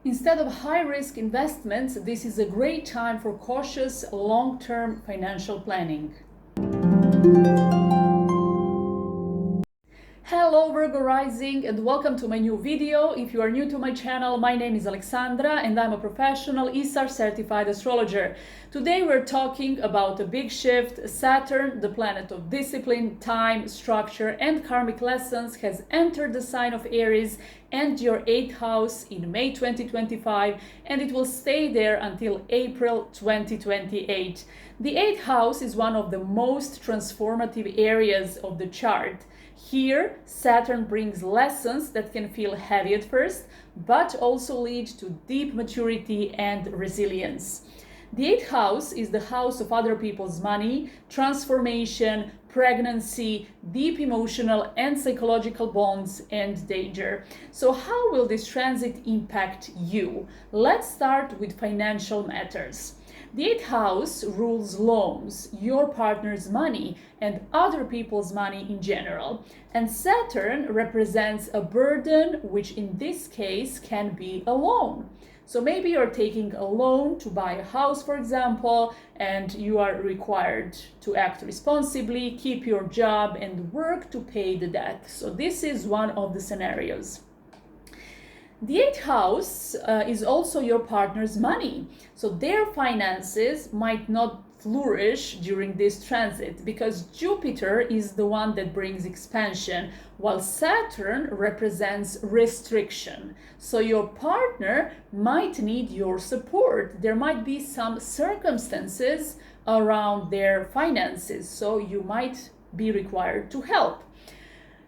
Instead of high-risk investments, this is a great time for cautious, long-term financial planning. Hello Virgo Rising and welcome to my new video. If you are new to my channel, my name is Alexandra and I'm a professional ESAR certified astrologer. Today we're talking about a big shift. Saturn, the planet of discipline, time, structure and karmic lessons, has entered the sign of Aries and your 8th house in May 2025, and it will stay there until April 2028. The 8th house is one of the most transformative areas of the chart. Here, Saturn brings lessons that can feel heavy at first, but also lead to deep maturity and resilience. The 8th house is the house of other people's money, transformation, pregnancy, deep emotional and psychological bonds, and danger. So how will this transit impact you? Let's start with financial matters. The 8th house rules loans, your partner's money, and other people's money in general. And Saturn represents a burden, which in this case can be a loan. So maybe you're taking a loan to buy a house, for example, and you are required to act responsibly, keep your job, and work to pay the debt. So this is one of the scenarios. The 8th house is also your partner's money. So their finances might not flourish during this transit because Jupiter is the one that brings expansion, while Saturn represents restriction. So your partner might need your support. There might be some circumstances around their finances, so you might be required to help.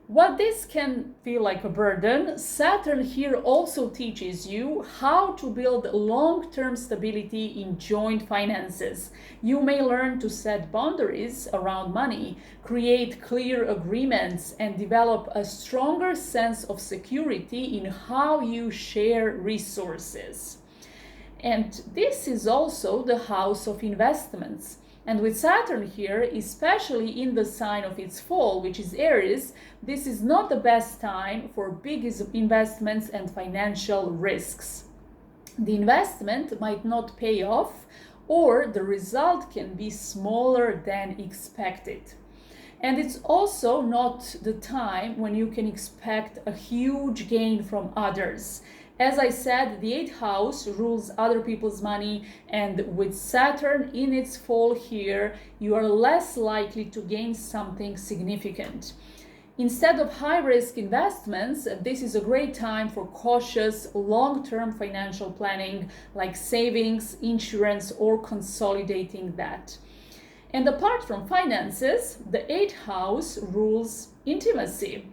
While this can feel like a burden, Saturn here also teaches you how to build long-term stability in joint finances. You may learn to set boundaries around money, create clear agreements, and develop a stronger sense of security in how you share resources. And this is also the house of investments. And with Saturn here, especially in the sign of its fall, which is Aries, this is not the best time for big investments and financial risks. The investment might not pay off, or the result can be smaller than expected. And it's also not the time when you can expect a huge gain from others. As I said, the 8th house rules other people's money, and with Saturn in its fall here, you are less likely to gain something significant. Instead of high-risk investments, this is a great time for cautious, long-term financial planning like savings, insurance, or consolidating debt. And apart from finances, the 8th house rules intimacy.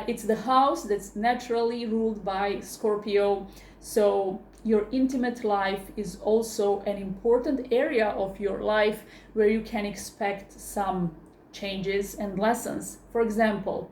It's the house that's naturally ruled by Scorpio, so your intimate life is also an important area of your life where you can expect some changes and lessons. For example,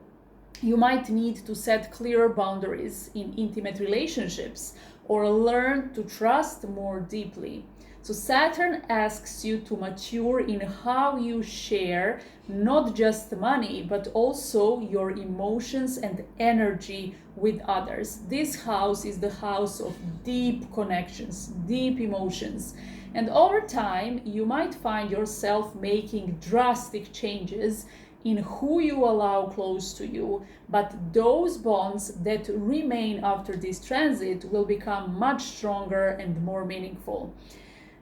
you might need to set clearer boundaries in intimate relationships or learn to trust more deeply. So Saturn asks you to mature in how you share not just money, but also your emotions and energy with others. This house is the house of deep connections, deep emotions. And over time, you might find yourself making drastic changes in who you allow close to you, but those bonds that remain after this transit will become much stronger and more meaningful.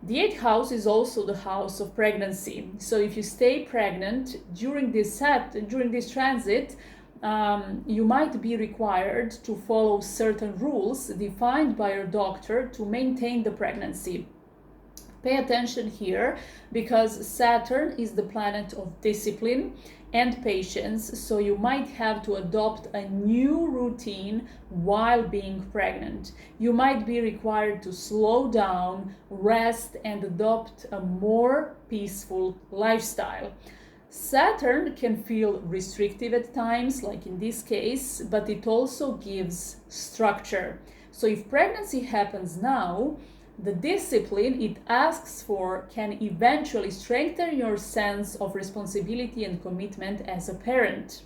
The 8th house is also the house of pregnancy. So if you stay pregnant during this transit, you might be required to follow certain rules defined by your doctor to maintain the pregnancy. Pay attention here because Saturn is the planet of discipline and patience, so you might have to adopt a new routine while being pregnant. You might be required to slow down, rest, and adopt a more peaceful lifestyle. Saturn can feel restrictive at times, like in this case, but it also gives structure. So if pregnancy happens now, the discipline it asks for can eventually strengthen your sense of responsibility and commitment as a parent.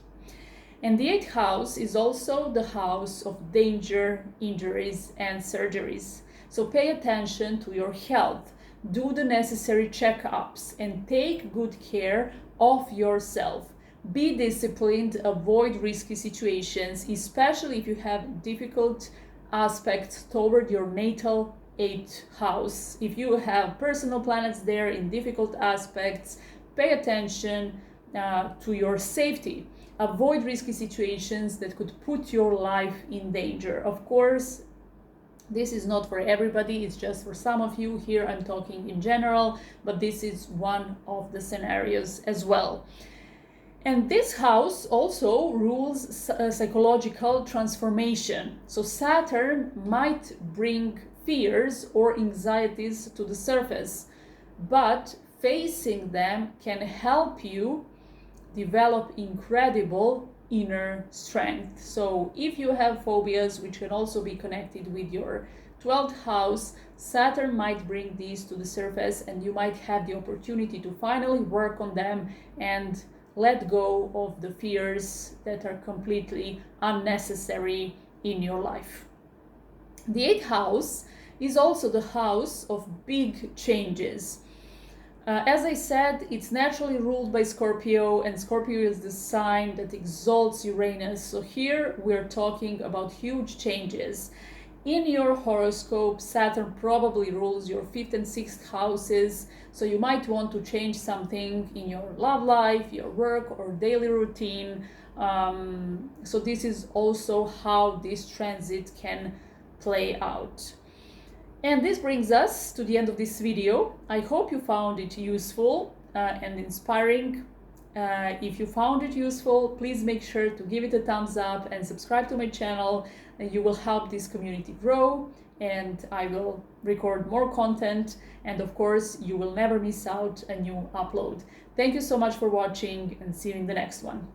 And the 8th house is also the house of danger, injuries, and surgeries. So pay attention to your health. Do the necessary checkups and take good care of yourself. Be disciplined, avoid risky situations, especially if you have difficult aspects toward your natal 8th house. If you have personal planets there in difficult aspects, pay attention to your safety. Avoid risky situations that could put your life in danger. Of course, this is not for everybody, it's just for some of you. Here I'm talking in general, but this is one of the scenarios as well. And this house also rules psychological transformation. So Saturn might bring fears or anxieties to the surface, but facing them can help you develop incredible inner strength. So if you have phobias, which can also be connected with your 12th house, Saturn might bring these to the surface, and you might have the opportunity to finally work on them and let go of the fears that are completely unnecessary in your life. The 8th house is also the house of big changes. As I said, it's naturally ruled by Scorpio, and Scorpio is the sign that exalts Uranus. So here we're talking about huge changes. In your horoscope, Saturn probably rules your 5th and 6th houses, so you might want to change something in your love life, your work, or daily routine. So this is also how this transit can play out. And this brings us to the end of this video. I hope you found it useful and inspiring. If you found it useful, please make sure to give it a thumbs up and subscribe to my channel. You will help this community grow, and I will record more content, and of course you will never miss out a new upload. Thank you so much for watching, and see you in the next one.